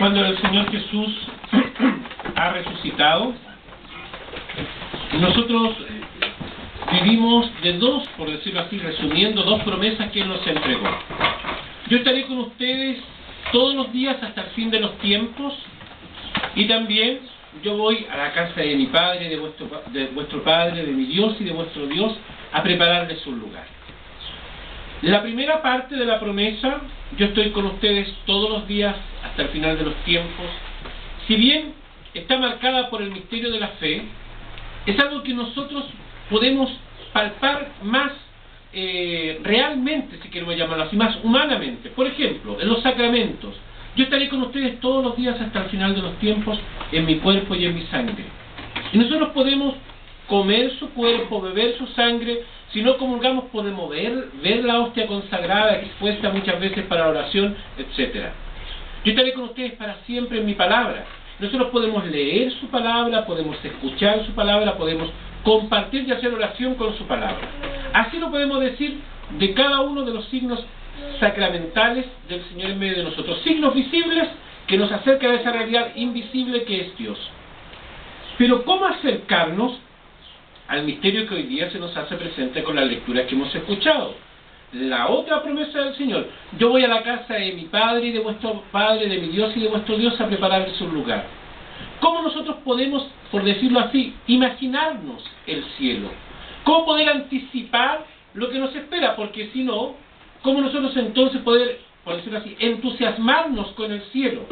Cuando el Señor Jesús ha resucitado, nosotros vivimos de dos, por decirlo así, resumiendo, dos promesas que Él nos entregó. Yo estaré con ustedes todos los días hasta el fin de los tiempos, y también yo voy a la casa de mi Padre, de vuestro Padre, de mi Dios y de vuestro Dios, a prepararles un lugar. La primera parte de la promesa, yo estoy con ustedes todos los días hasta el final de los tiempos, si bien está marcada por el misterio de la fe, es algo que nosotros podemos palpar más realmente, si queremos llamarlo así, más humanamente. Por ejemplo, en los sacramentos, yo estaré con ustedes todos los días hasta el final de los tiempos en mi cuerpo y en mi sangre. Y nosotros podemos comer su cuerpo, beber su sangre. Si no comulgamos, podemos ver la hostia consagrada, expuesta muchas veces para oración, etc. Yo estaré con ustedes para siempre en mi palabra. Nosotros podemos leer su palabra, podemos escuchar su palabra, podemos compartir y hacer oración con su palabra. Así lo podemos decir de cada uno de los signos sacramentales del Señor en medio de nosotros. Signos visibles que nos acercan a esa realidad invisible que es Dios. Pero ¿cómo acercarnos al misterio que hoy día se nos hace presente con las lecturas que hemos escuchado? La otra promesa del Señor: yo voy a la casa de mi Padre y de vuestro Padre, de mi Dios y de vuestro Dios, a prepararles un lugar. ¿Cómo nosotros podemos, por decirlo así, imaginarnos el cielo? ¿Cómo poder anticipar lo que nos espera? Porque si no, ¿cómo nosotros entonces poder, por decirlo así, entusiasmarnos con el cielo?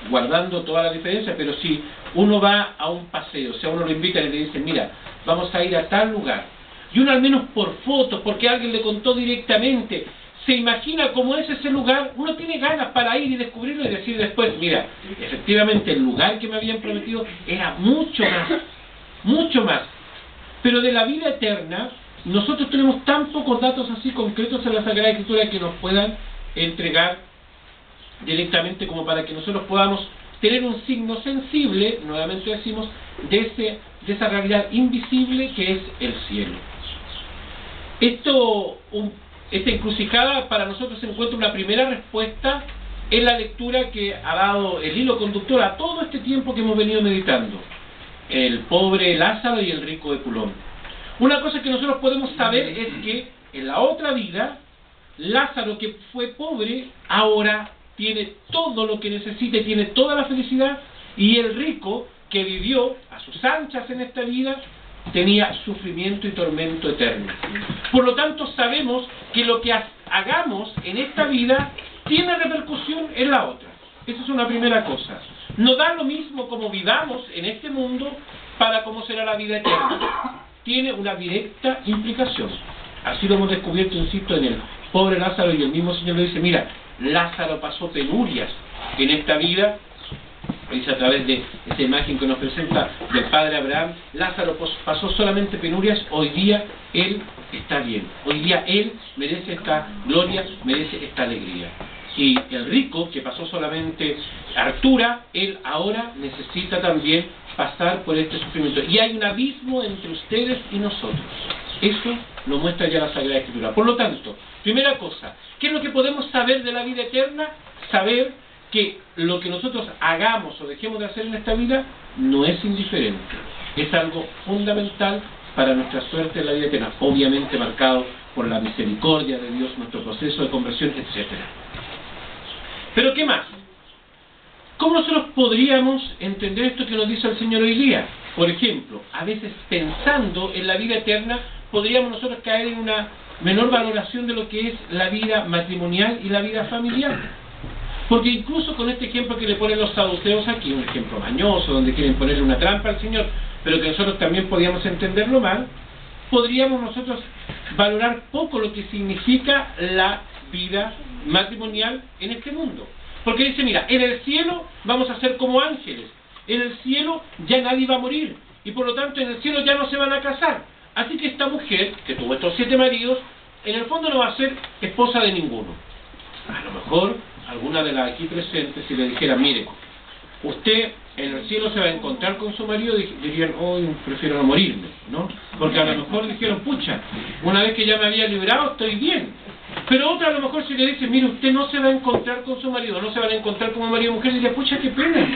Guardando toda la diferencia, pero si uno va a un paseo, o sea, uno lo invita y le dice, mira, vamos a ir a tal lugar, y uno al menos por fotos, porque alguien le contó directamente, se imagina cómo es ese lugar, uno tiene ganas para ir y descubrirlo y decir después, mira, efectivamente el lugar que me habían prometido era mucho más. Pero de la vida eterna, nosotros tenemos tan pocos datos así concretos en la Sagrada Escritura que nos puedan entregar directamente como para que nosotros podamos tener un signo sensible, nuevamente decimos, de esa realidad invisible que es el cielo. Esta encrucijada para nosotros se encuentra una primera respuesta en la lectura que ha dado el hilo conductor a todo este tiempo que hemos venido meditando: el pobre Lázaro y el rico Epulón. Una cosa que nosotros podemos saber es que en la otra vida, Lázaro, que fue pobre, ahora tiene todo lo que necesita, tiene toda la felicidad, y el rico, que vivió a sus anchas en esta vida, tenía sufrimiento y tormento eterno. Por lo tanto, sabemos que lo que hagamos en esta vida tiene repercusión en la otra. Esa es una primera cosa. No da lo mismo como vivamos en este mundo para cómo será la vida eterna. Tiene una directa implicación. Así lo hemos descubierto, insisto, en el pobre Lázaro, y el mismo Señor le dice, mira, Lázaro pasó penurias en esta vida. Dice a través de esa imagen que nos presenta del padre Abraham, Lázaro pasó solamente penurias, hoy día él está bien, hoy día él merece esta gloria, merece esta alegría. Y el rico, que pasó solamente hartura, él ahora necesita también pasar por este sufrimiento. Y hay un abismo entre ustedes y nosotros. Eso lo muestra ya la Sagrada Escritura. Por lo tanto, primera cosa, ¿qué es lo que podemos saber de la vida eterna? Saber que lo que nosotros hagamos o dejemos de hacer en esta vida no es indiferente. Es algo fundamental para nuestra suerte en la vida eterna, obviamente marcado por la misericordia de Dios, nuestro proceso de conversión, etc. Pero ¿qué más? ¿Cómo nosotros podríamos entender esto que nos dice el Señor hoy día? Por ejemplo, a veces pensando en la vida eterna, podríamos nosotros caer en una menor valoración de lo que es la vida matrimonial y la vida familiar. Porque incluso con este ejemplo que le ponen los saduceos aquí, un ejemplo mañoso, donde quieren ponerle una trampa al Señor, pero que nosotros también podríamos entenderlo mal, podríamos nosotros valorar poco lo que significa la vida matrimonial en este mundo. Porque dice, mira, en el cielo vamos a ser como ángeles, en el cielo ya nadie va a morir, y por lo tanto en el cielo ya no se van a casar. Así que esta mujer, que tuvo estos 7 maridos, en el fondo no va a ser esposa de ninguno. A lo mejor alguna de las aquí presentes, si le dijera, mire, usted en el cielo se va a encontrar con su marido, dirían, hoy prefiero no morirme, ¿no? Porque a lo mejor dijeron, pucha, una vez que ya me había librado, estoy bien. Pero otra a lo mejor si le dice, mire, usted no se va a encontrar con su marido, no se van a encontrar como marido y mujer, y dice, pucha, qué pena.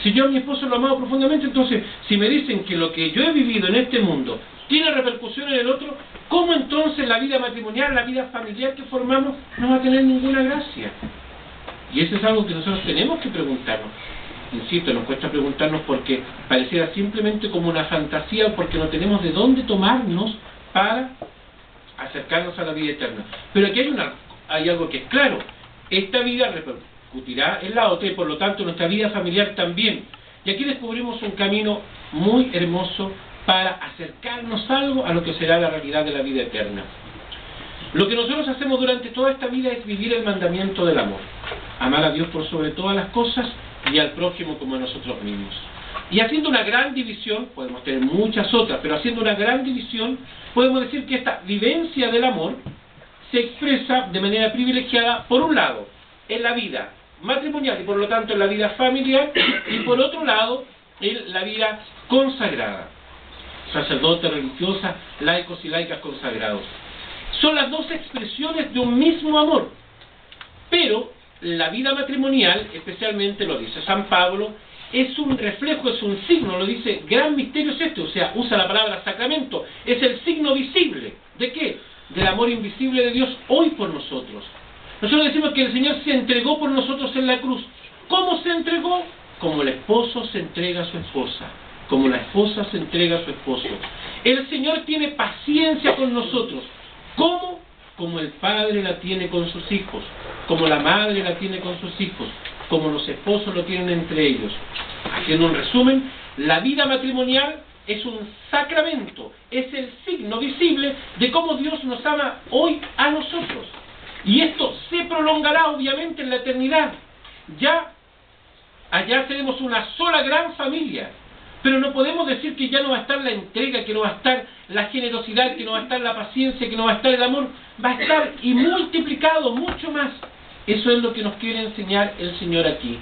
Si yo a mi esposo lo amaba profundamente, entonces, si me dicen que lo que yo he vivido en este mundo tiene repercusión en el otro, ¿cómo entonces la vida matrimonial, la vida familiar que formamos no va a tener ninguna gracia? Y eso es algo que nosotros tenemos que preguntarnos. Insisto, nos cuesta preguntarnos porque pareciera simplemente como una fantasía o porque no tenemos de dónde tomarnos para acercarnos a la vida eterna. Pero aquí hay algo que es claro: esta vida repercutirá en la otra y por lo tanto nuestra vida familiar también. Y aquí descubrimos un camino muy hermoso para acercarnos algo a lo que será la realidad de la vida eterna. Lo que nosotros hacemos durante toda esta vida es vivir el mandamiento del amor. Amar a Dios por sobre todas las cosas y al prójimo como a nosotros mismos. Y haciendo una gran división, podemos tener muchas otras, pero haciendo una gran división, podemos decir que esta vivencia del amor se expresa de manera privilegiada, por un lado, en la vida matrimonial y por lo tanto en la vida familiar, y por otro lado, en la vida consagrada. Sacerdotes, religiosas, laicos y laicas consagrados. Son las dos expresiones de un mismo amor, pero la vida matrimonial, especialmente lo dice San Pablo, es un reflejo, es un signo, lo dice, gran misterio es este, o sea, usa la palabra sacramento, es el signo visible, ¿de qué? Del amor invisible de Dios hoy por nosotros. Nosotros decimos que el Señor se entregó por nosotros en la cruz. ¿Cómo se entregó? Como el esposo se entrega a su esposa, como la esposa se entrega a su esposo. El Señor tiene paciencia con nosotros. ¿Cómo? Como el padre la tiene con sus hijos, como la madre la tiene con sus hijos, como los esposos lo tienen entre ellos. Haciendo un resumen, la vida matrimonial es un sacramento, es el signo visible de cómo Dios nos ama hoy a nosotros. Y esto se prolongará obviamente en la eternidad. Ya allá tenemos una sola gran familia, pero no podemos decir que ya no va a estar la entrega, que no va a estar la generosidad, que no va a estar la paciencia, que no va a estar el amor. Va a estar y multiplicado mucho más. Eso es lo que nos quiere enseñar el Señor aquí.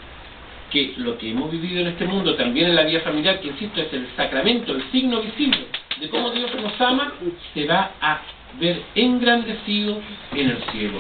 Que lo que hemos vivido en este mundo, también en la vida familiar, que insisto, es el sacramento, el signo visible de cómo Dios nos ama, se va a ver engrandecido en el cielo.